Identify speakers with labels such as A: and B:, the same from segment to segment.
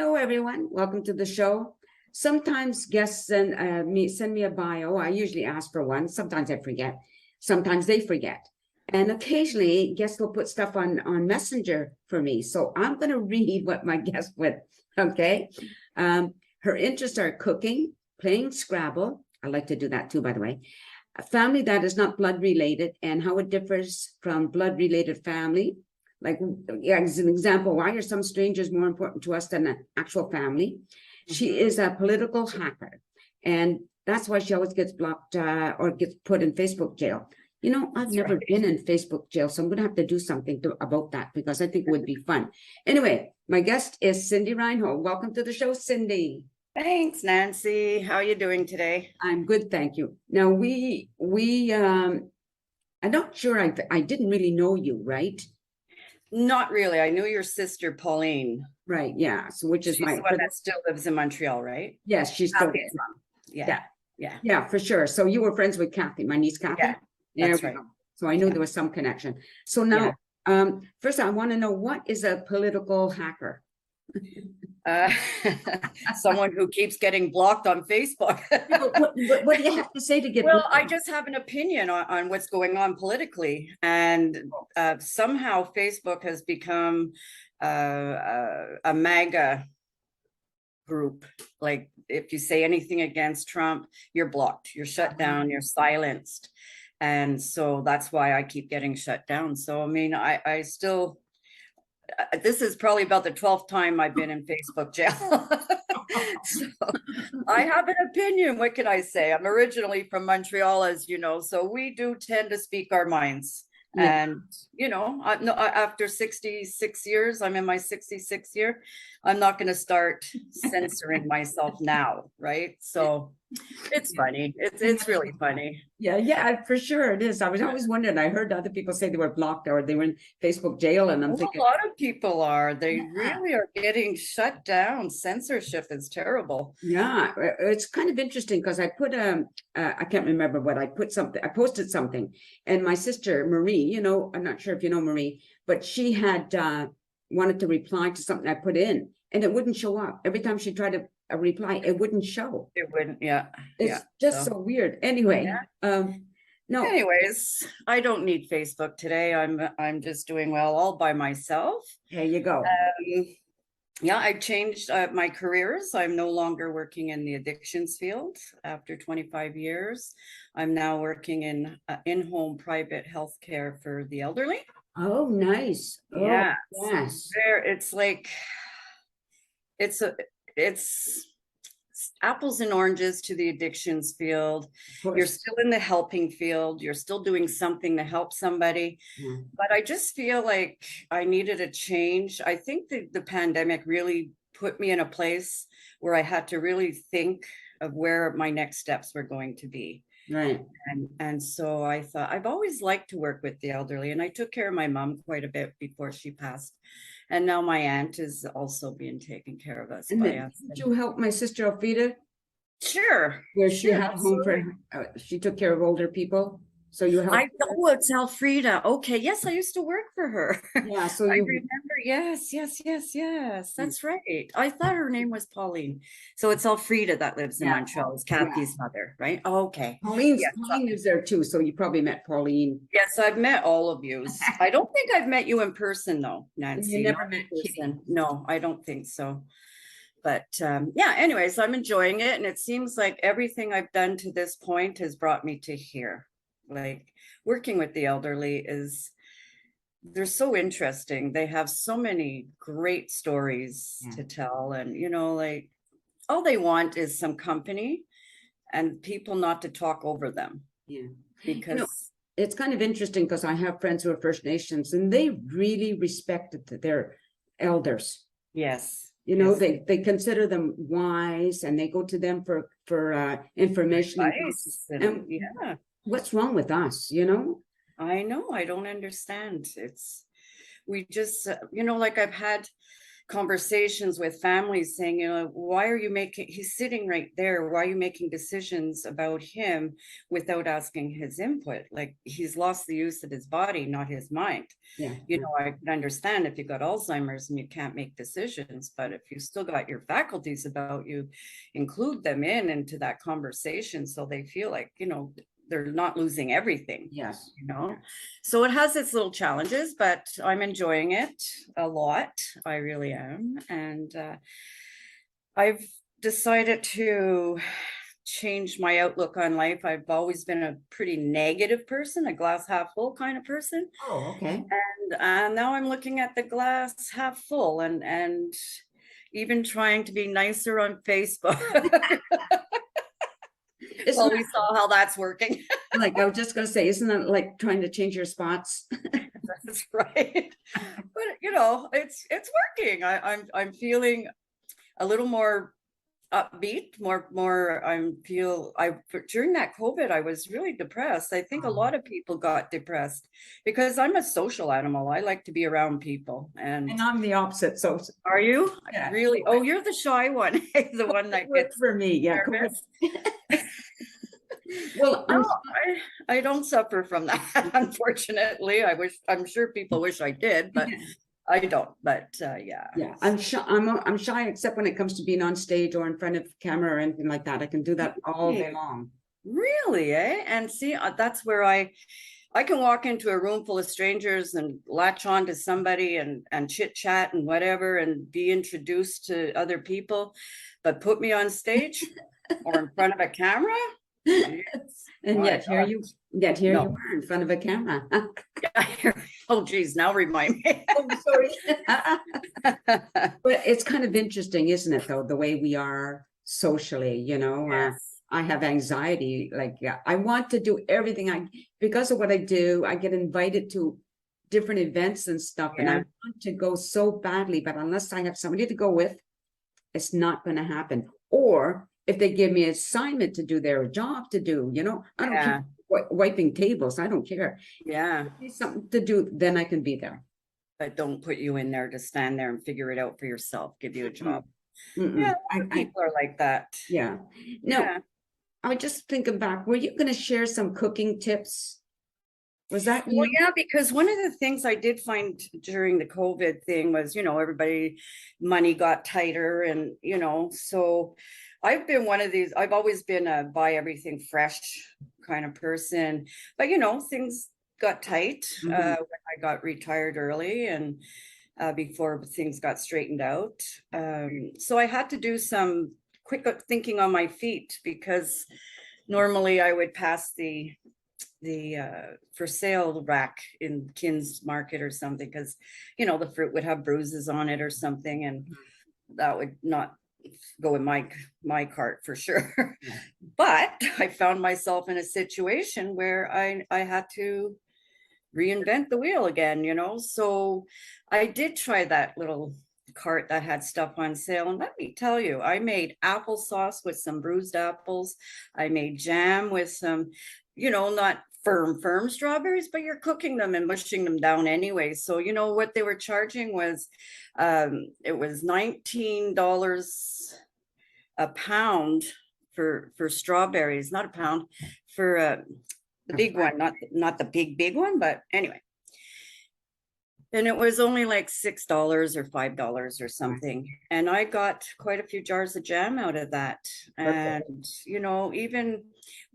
A: Hello, everyone. Welcome to the show. Sometimes guests send me a bio. I usually ask for one. Sometimes I forget. Sometimes they forget. And occasionally guests will put stuff on Messenger for me. So I'm going to read what my guest put. Okay. Her interests are cooking, playing Scrabble. I like to do that too, by the way. A family that is not blood related and how it differs from blood related family. Like, yeah, as an example, why are some strangers more important to us than an actual family? She is a political hacker, and that's why she always gets blocked or gets put in Facebook jail. You know, I've never been in Facebook jail, so I'm going to have to do something about that because I think it would be fun. Anyway, my guest is Cindy Reinhold. Welcome to the show, Cindy.
B: Thanks, Nancy. How are you doing today?
A: I'm good, thank you. Now, I'm not sure, I didn't really know you, right?
B: Not really. I knew your sister, Pauline.
A: Right, yeah. So which is
B: She's the one that still lives in Montreal, right?
A: Yes, she's still
B: Kathy's mom.
A: Yeah, for sure. So you were friends with Kathy, my niece Kathy?
B: Yeah, that's right.
A: So I knew there was some connection. So now, first I want to know, what is a political hacker?
B: Someone who keeps getting blocked on Facebook.
A: what do you have to say to get
B: Well,
A: blocked?
B: I just have an opinion on what's going on politically, and somehow Facebook has become a MAGA group. Like, if you say anything against Trump, you're blocked, you're shut down, you're silenced. And so that's why I keep getting shut down. So I mean, I still, this is probably about the 12th time I've been in Facebook jail. So I have an opinion. What can I say? I'm originally from Montreal, as you know, so we do tend to speak our minds. Yeah. And, you know, after 66 years, I'm in my 66th year, I'm not going to start censoring myself now, right? So it's funny. It's really funny.
A: Yeah, for sure it is. I was always wondering. I heard other people say they were blocked or they were in Facebook jail, and I'm thinking
B: a lot of people are. They really are getting shut down. Censorship is terrible.
A: Yeah, it's kind of interesting because I put I can't remember what I put something. I posted something, and my sister Marie, you know, I'm not sure if you know Marie, but she had wanted to reply to something I put in, and it wouldn't show up. Every time she tried to reply, it wouldn't show.
B: It wouldn't.
A: It's just so weird. Anyway, no.
B: Anyways, I don't need Facebook today. I'm just doing well all by myself.
A: There you go.
B: Yeah, I changed my careers. I'm no longer working in the addictions field after 25 years. I'm now working in in-home private health care for the elderly.
A: Oh, nice.
B: Yeah.
A: Oh, yes.
B: It's like, it's apples and oranges to the addictions field. You're still in the helping field. You're still doing something to help somebody. But I just feel like I needed a change. I think the pandemic really put me in a place where I had to really think of where my next steps were going to be.
A: Right.
B: And so I thought, I've always liked to work with the elderly, and I took care of my mom quite a bit before she passed. And now my aunt is also being taken care of us by us.
A: Did you help my sister Elfrida?
B: Sure.
A: Where she had home for she took care of older people. So you helped.
B: I know it's Elfrida. Okay. Yes, I used to work for her.
A: Yeah. So
B: I remember. Yes. That's right. I thought her name was Pauline. So it's Elfrida that lives in Montreal. It's Kathy's mother, right? Oh, okay.
A: Pauline is there too. So you probably met Pauline.
B: Yes, I've met all of you. I don't think I've met you in person though, Nancy.
A: You never met Kitty?
B: No, I don't think so. But yeah, anyways, I'm enjoying it. And it seems like everything I've done to this point has brought me to here. Like, working with the elderly they're so interesting. They have so many great stories to tell. And, you know, like, all they want is some company and people not to talk over them. Yeah. Because
A: it's kind of interesting because I have friends who are First Nations and they really respected their elders.
B: Yes.
A: You know, they consider them wise and they go to them for information.
B: And
A: what's wrong with us, you know?
B: I know. I don't understand. We just, you know, like I've had conversations with families saying, you know, why are you making, he's sitting right there, why are you making decisions about him without asking his input? Like, he's lost the use of his body, not his mind.
A: Yeah.
B: You know, I can understand if you got Alzheimer's and you can't make decisions, but if you still got your faculties about you, include them into that conversation so they feel like, you know, they're not losing everything.
A: Yes.
B: You know, so it has its little challenges, but I'm enjoying it a lot. I really am. And I've decided to change my outlook on life. I've always been a pretty negative person, a glass half full kind of person.
A: Oh, okay.
B: And now I'm looking at the glass half full, and even trying to be nicer on Facebook. Well, we saw how that's working.
A: Like, I was just gonna say, isn't that like trying to change your spots?
B: That's right. But you know, it's working. I'm feeling a little more upbeat, more during that COVID, I was really depressed. I think a lot of people got depressed because I'm a social animal. I like to be around people. And
A: I'm the opposite. So
B: are you?
A: yeah.
B: Really? Oh, you're the shy one. The one that gets
A: for me, yeah.
B: nervous.
A: Well,
B: No, I don't suffer from that, unfortunately. I'm sure people wish I did, but I don't. But yeah.
A: Yeah, I'm shy. I'm shy, except when it comes to being on stage or in front of camera or anything like that. I can do that all day long.
B: Really, eh? And see, that's where I can walk into a room full of strangers and latch on to somebody and chit chat and whatever and be introduced to other people, but put me on stage or in front of a camera.
A: And yet here you are in front of a camera.
B: Oh geez, now remind me.
A: Oh, sorry. But it's kind of interesting, isn't it, though, the way we are socially, you know?
B: Yes.
A: I have anxiety. Like, I want to do everything. Because of what I do, I get invited to different events and stuff, and I want to go so badly, but unless I have somebody to go with, it's not going to happen. Or if they give me an assignment to do, their job to do, you know, I don't care wiping tables. I don't care.
B: Yeah.
A: Something to do, then I can be there.
B: But don't put you in there to stand there and figure it out for yourself. Give you a job.
A: Yeah,
B: people are like that.
A: Yeah. No, I was just thinking back. Were you going to share some cooking tips? Was that you?
B: Well, yeah, because one of the things I did find during the COVID thing was, you know, money got tighter, and, you know, so I've been one of these, I've always been a buy everything fresh kind of person, but, you know, things got tight when I got retired early and before things got straightened out. So I had to do some quick thinking on my feet, because normally I would pass the for sale rack in Kin's Market or something, because, you know, the fruit would have bruises on it or something, and that would not go in my cart for sure. But I found myself in a situation where I had to reinvent the wheel again, you know. So I did try that little cart that had stuff on sale, and let me tell you, I made applesauce with some bruised apples. I made jam with some, you know, not firm strawberries, but you're cooking them and mushing them down anyway. So, you know, what they were charging was it was $19 a pound for strawberries, not a pound, for the big one, not the big one, but anyway. And it was only like $6 or $5 or something. And I got quite a few jars of jam out of that. And, you know, even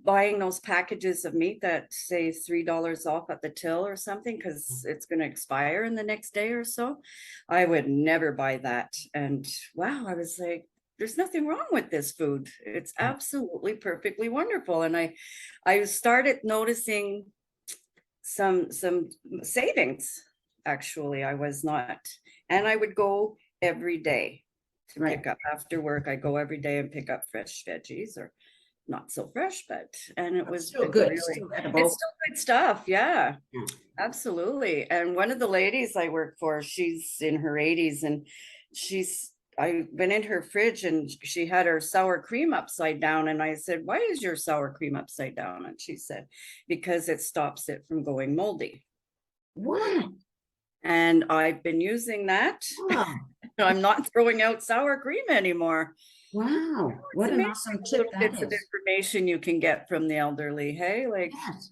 B: buying those packages of meat that say $3 off at the till or something, because it's going to expire in the next day or so, I would never buy that. And wow, I was like, there's nothing wrong with this food. It's absolutely perfectly wonderful. And I started noticing some savings. Actually, I was not. And I would go every day to pick up after work. I go every day and pick up fresh veggies, or not so fresh, and it was
A: still good.
B: Really, it's still good stuff. Yeah, absolutely. And one of the ladies I work for, she's in her 80s, and I went in her fridge and she had her sour cream upside down. And I said, why is your sour cream upside down? And she said, because it stops it from going moldy.
A: What?
B: And I've been using that. I'm not throwing out sour cream anymore.
A: Wow,
B: It's
A: what an
B: amazing
A: awesome
B: the
A: tip
B: little
A: that
B: bits of
A: is.
B: information you can get from the elderly. Hey, like,
A: Yes,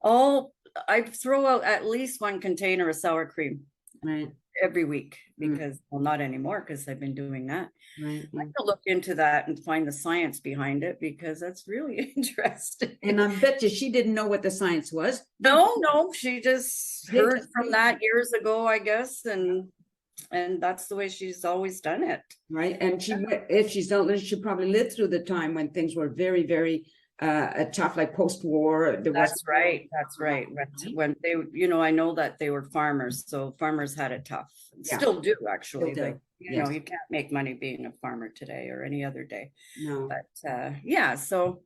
B: oh, I throw out at least one container of sour cream
A: right,
B: every week because, well, not anymore because I've been doing that.
A: right.
B: I
A: Yeah.
B: have to look into that and find the science behind it because that's really interesting.
A: And I bet you she didn't know what the science was.
B: No, she just
A: They
B: heard
A: just
B: from that years ago, I guess, and that's the way she's always done it.
A: right. And if she's not, she probably lived through the time when things were very, very tough, like post-war. There was
B: That's right. That's right. When they, I know that they were farmers, so farmers had it tough.
A: Yeah.
B: Still do, actually.
A: Still do,
B: Like,
A: yes.
B: you can't make money being a farmer today or any other day.
A: No.
B: But yeah, so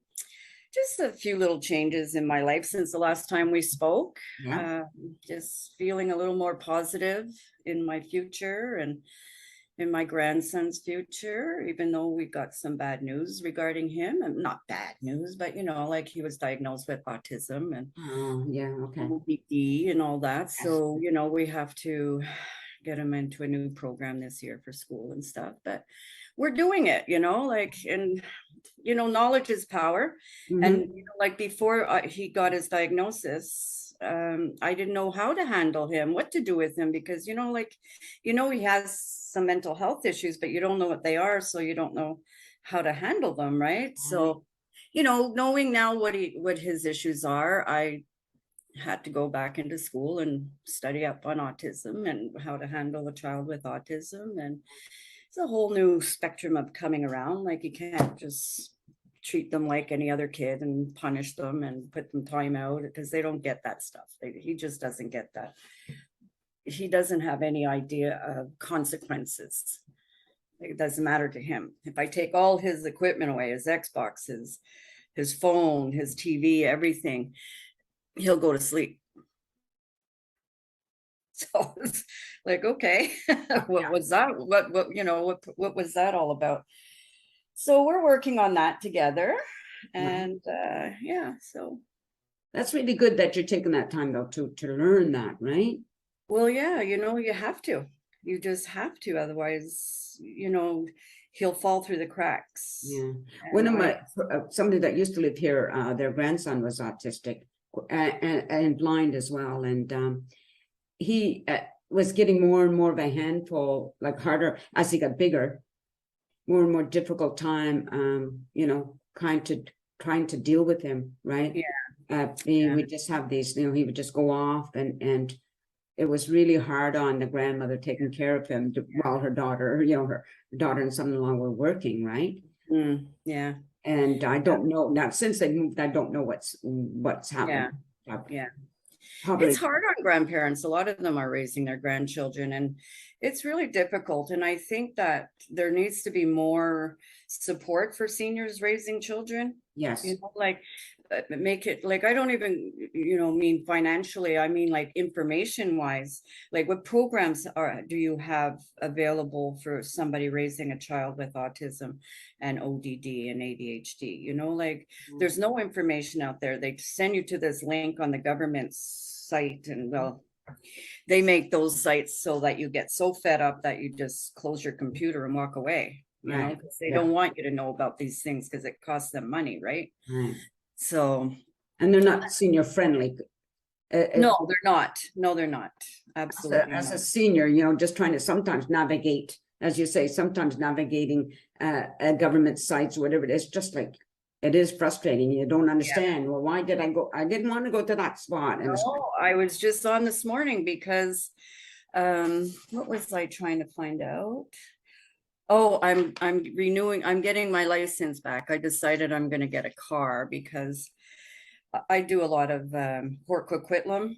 B: just a few little changes in my life since the last time we spoke.
A: Yeah.
B: Just feeling a little more positive in my future and in my grandson's future, even though we got some bad news regarding him, and not bad news, but like he was diagnosed with autism and
A: Oh, yeah. Okay.
B: ODD and all that. So, we have to get him into a new program this year for school and stuff, but we're doing it, and knowledge is power.
A: Mhm.
B: And like before he got his diagnosis, I didn't know how to handle him, what to do with him, because he has some mental health issues, but you don't know what they are, so you don't know how to handle them, right? So, knowing now what his issues are, I had to go back into school and study up on autism and how to handle a child with autism. And it's a whole new spectrum of coming around. Like, you can't just treat them like any other kid and punish them and put them time out, because they don't get that stuff. He just doesn't get that. He doesn't have any idea of consequences. It doesn't matter to him. If I take all his equipment away, his Xbox, his phone, his TV, everything, he'll go to sleep. So it's like, okay, what was that? What was that all about? So we're working on that together. And yeah, so
A: That's really good that you're taking that time though to learn that, right?
B: well, yeah, you have to. You just have to, otherwise, he'll fall through the cracks.
A: Yeah. One
B: And
A: of my somebody that used to live here, their grandson was autistic and blind as well, and he was getting more and more of a handful, like harder as he got bigger, more and more difficult time, trying to deal with him, right?
B: Yeah.
A: He
B: Yeah.
A: would just have these, he would just go off, and it was really hard on the grandmother taking care of him while her daughter, her daughter and son-in-law were working, right?
B: Yeah.
A: And I don't know now, since they moved, I don't know what's happened.
B: Yeah.
A: Probably.
B: It's hard on grandparents. A lot of them are raising their grandchildren, and it's really difficult. And I think that there needs to be more support for seniors raising children.
A: Yes.
B: Like make it, like, I don't even, mean financially. I mean, like, information wise, like, what programs do you have available for somebody raising a child with autism and ODD and ADHD? Like, there's no information out there. They send you to this link on the government's site, and well, they make those sites so that you get so fed up that you just close your computer and walk away, because they don't want you to know about these things because it costs them money, right? So,
A: and they're not senior friendly.
B: No, they're not. No, they're not. Absolutely.
A: As a senior, just trying to sometimes navigate, as you say, sometimes navigating government sites, whatever it is, just like, it is frustrating. You don't understand. Well, why did I go? I didn't want to go to that spot. And
B: no, I was just on this morning because what was I trying to find out? Oh, I'm getting my license back. I decided I'm going to get a car because I do a lot of Port Coquitlam.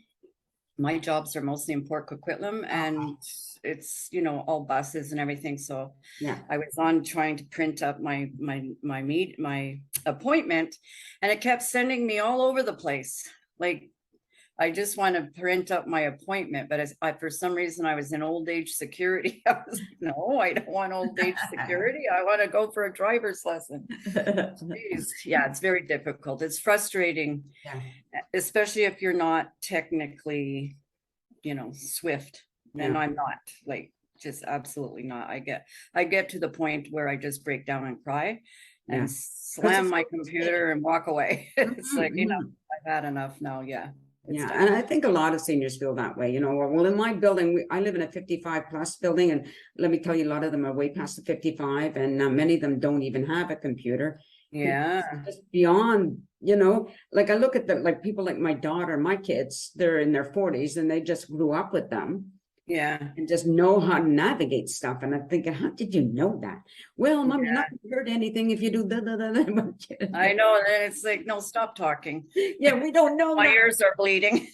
B: My jobs are mostly in Port Coquitlam, and it's all buses and everything. So
A: yeah,
B: I was on trying to print up my appointment, and it kept sending me all over the place. Like, I just want to print up my appointment, but for some reason I was in old age security. I was like, no, I don't want old age security. I want to go for a driver's lesson. Yeah, it's very difficult. It's frustrating, especially if you're not technically, swift. And I'm not, like, just absolutely not. I get to the point where I just break down and cry
A: Yeah.
B: and slam my computer and walk away. It's like, you know,
A: Mhm.
B: I've had enough now. Yeah. It's
A: Yeah,
B: time.
A: and I think a lot of seniors feel that way, you know. Well, in my building, I live in a 55 plus building, and let me tell you, a lot of them are way past the 55, and many of them don't even have a computer.
B: Yeah.
A: It's just beyond, you know, like I look at the like people like my daughter, my kids, they're in their 40s and they just grew up with them
B: Yeah.
A: and just know how to navigate stuff. And I'm thinking, how did you know that? Well, mom, you're not going to hurt anything if you do that.
B: I know. And it's like, no, stop talking.
A: Yeah, we don't know
B: My
A: that.
B: ears are bleeding.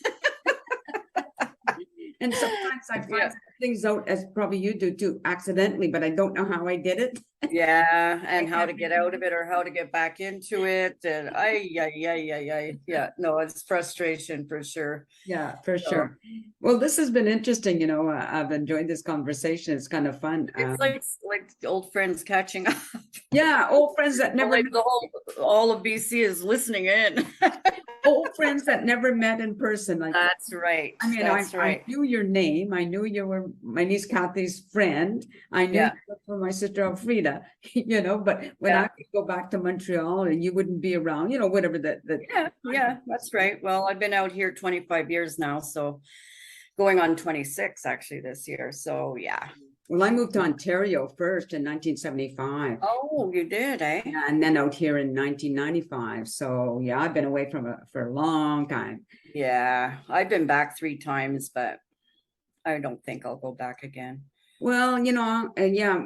A: And sometimes I find
B: Yeah.
A: things out as probably you do too, accidentally, but I don't know how I did it.
B: Yeah, and how
A: can't
B: to get out of it or how to get back into it. And yeah. No, it's frustration for sure.
A: Yeah, for
B: So
A: sure. Well, this has been interesting. You know, I've enjoyed this conversation. It's kind of fun.
B: it's like old friends catching up.
A: Yeah, old friends that never
B: Like the whole all of BC is listening in.
A: old friends that never met in person. Like,
B: That's right.
A: I mean,
B: That's
A: I
B: right.
A: knew your name. I knew you were my niece Kathy's friend. I knew
B: Yeah.
A: you were for my sister Elfrida, you know, but when I
B: Yeah.
A: would go back to Montreal and you wouldn't be around, you know, whatever that
B: Yeah, that's right. Well, I've been out here 25 years now, so going on 26 actually this year. So yeah.
A: Well, I moved to Ontario first in 1975.
B: Oh, you did, eh?
A: Yeah, and then out here in 1995. So yeah, I've been away from for a long time.
B: Yeah, I've been back 3 times, but I don't think I'll go back again.
A: Well, you know, yeah,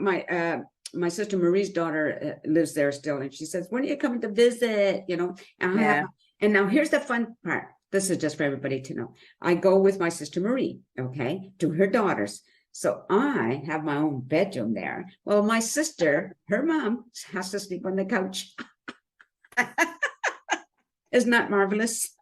A: my sister Marie's daughter lives there still, and she says, "When are you coming to visit?" You know, and I
B: Yeah.
A: have, and now here's the fun part. This is just for everybody to know. I go with my sister Marie, okay, to her daughters. So I have my own bedroom there. Well, my sister, her mom, has to sleep on the couch. Isn't that marvelous?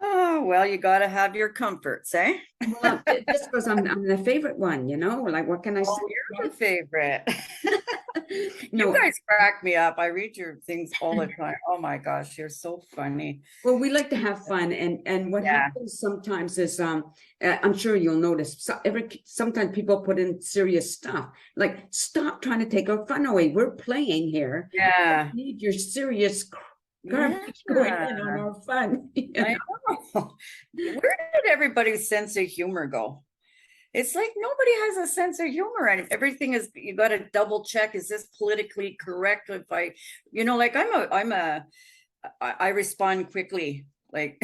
B: Oh, well, you got to have your comforts, eh?
A: Well, just because I'm the favorite one, you know, like what can I say?
B: Oh, you're the favorite.
A: No,
B: You guys crack me up. I read your things all the time. Oh my gosh, you're so funny.
A: well, we like to have fun, and what
B: Yeah.
A: happens sometimes is I'm sure you'll notice sometimes people put in serious stuff. Like, stop trying to take our fun away. We're playing here.
B: Yeah.
A: We need your serious garbage going in on our fun. You
B: I
A: know?
B: know. Where did everybody's sense of humor go? It's like nobody has a sense of humor, and everything is, you got to double check, is this politically correct? If I, you know, like I respond quickly, like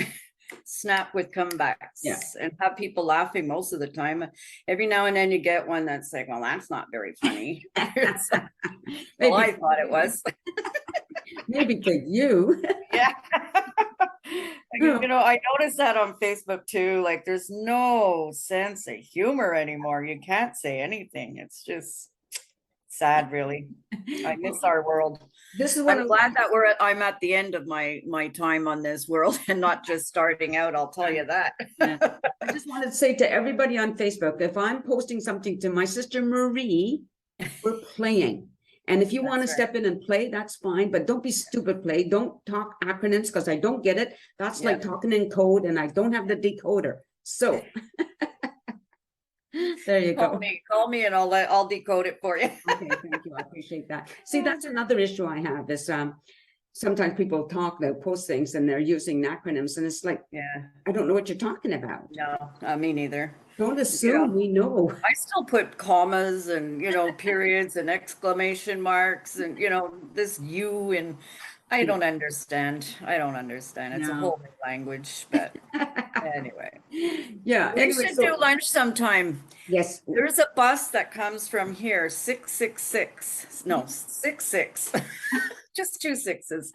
B: snap with comebacks.
A: Yeah.
B: And have people laughing most of the time. Every now and then you get one that's like, well, that's not very funny. Well, I thought it was.
A: Maybe to you.
B: Yeah. You know, I noticed that on Facebook too. Like, there's no sense of humor anymore. You can't say anything. It's just sad, really. I miss our world.
A: This is what
B: I'm glad that I'm at the end of my time on this world and not just starting out. I'll tell you that.
A: Yeah. I just wanted to say to everybody on Facebook, if I'm posting something to my sister Marie, we're playing. And if you want to step in and play, that's fine, but don't be stupid play. Don't talk acronyms because I don't get it. That's like talking in code and I don't have the decoder. So there you go.
B: Call me and I'll decode it for you.
A: Okay, thank you. I appreciate that. See, that's another issue I have is sometimes people they'll post things and they're using acronyms and it's like, I don't know what you're talking about.
B: No, me neither.
A: Don't assume we know.
B: I still put commas and, you know, periods and exclamation marks and, you know, this you, and I don't understand. It's a whole new language, but anyway.
A: Yeah.
B: We should do lunch sometime.
A: Yes.
B: There's a bus that comes from here, 666. No, 66. Just 2 6s.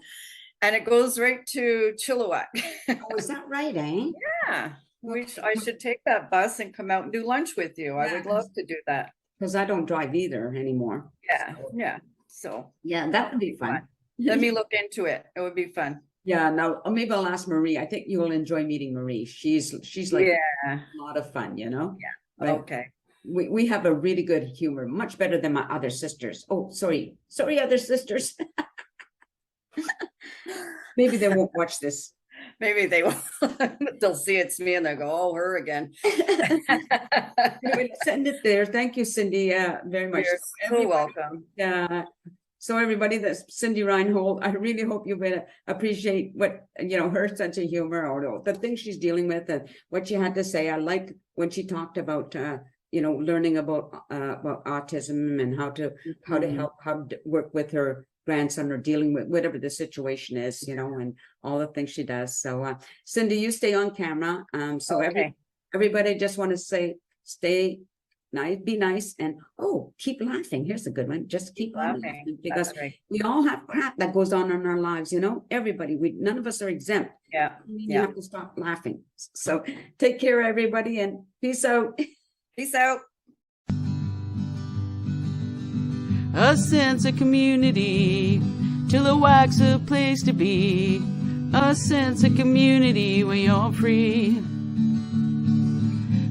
B: And it goes right to Chilliwack.
A: Oh, is that right, eh?
B: Yeah. I should take that bus and come out and do lunch with you. I would love to do that.
A: Because I don't drive either anymore.
B: Yeah. So
A: yeah, that would be fun.
B: Let me look into it. It would be fun.
A: Yeah, now maybe I'll ask Marie. I think you will enjoy meeting Marie. She's like a lot of fun, you know?
B: Yeah. Okay.
A: We have a really good humor, much better than my other sisters. Oh, sorry, other sisters. Maybe they won't watch this.
B: Maybe they will. They'll see it's me and they'll go, "Oh, her again."
A: Anyway, send it there. Thank you, Cindy, very much.
B: You're so welcome.
A: So everybody, that's Cindy Reinhold. I really hope you will appreciate what, her sense of humor, or the things she's dealing with and what she had to say. I liked when she talked about, learning about autism and how to help, work with her grandson, or dealing with whatever the situation is, and all the things she does. So, Cindy, you stay on camera. So
B: Okay.
A: everybody, just want to say, stay nice, be nice, and keep laughing. Here's a good one. Just keep laughing, because
B: That's right.
A: we all have crap that goes on in our lives. Everybody, none of us are exempt.
B: Yeah.
A: You have to stop laughing. So take care, everybody, and peace out.
B: Peace out.
C: A sense of community, Chilliwack's a place to be. A sense of community where you're free.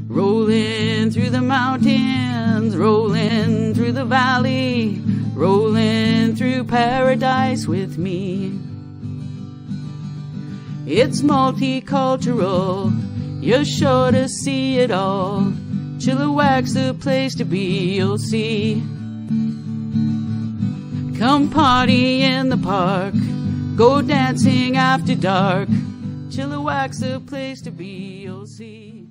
C: Rolling through the mountains, rolling through the valley, rolling through paradise with me. It's multicultural, you're sure to see it all. Chilliwack's the place to be, you'll see. Come party in the park, go dancing after dark. Chilliwack's the place to be, you'll see.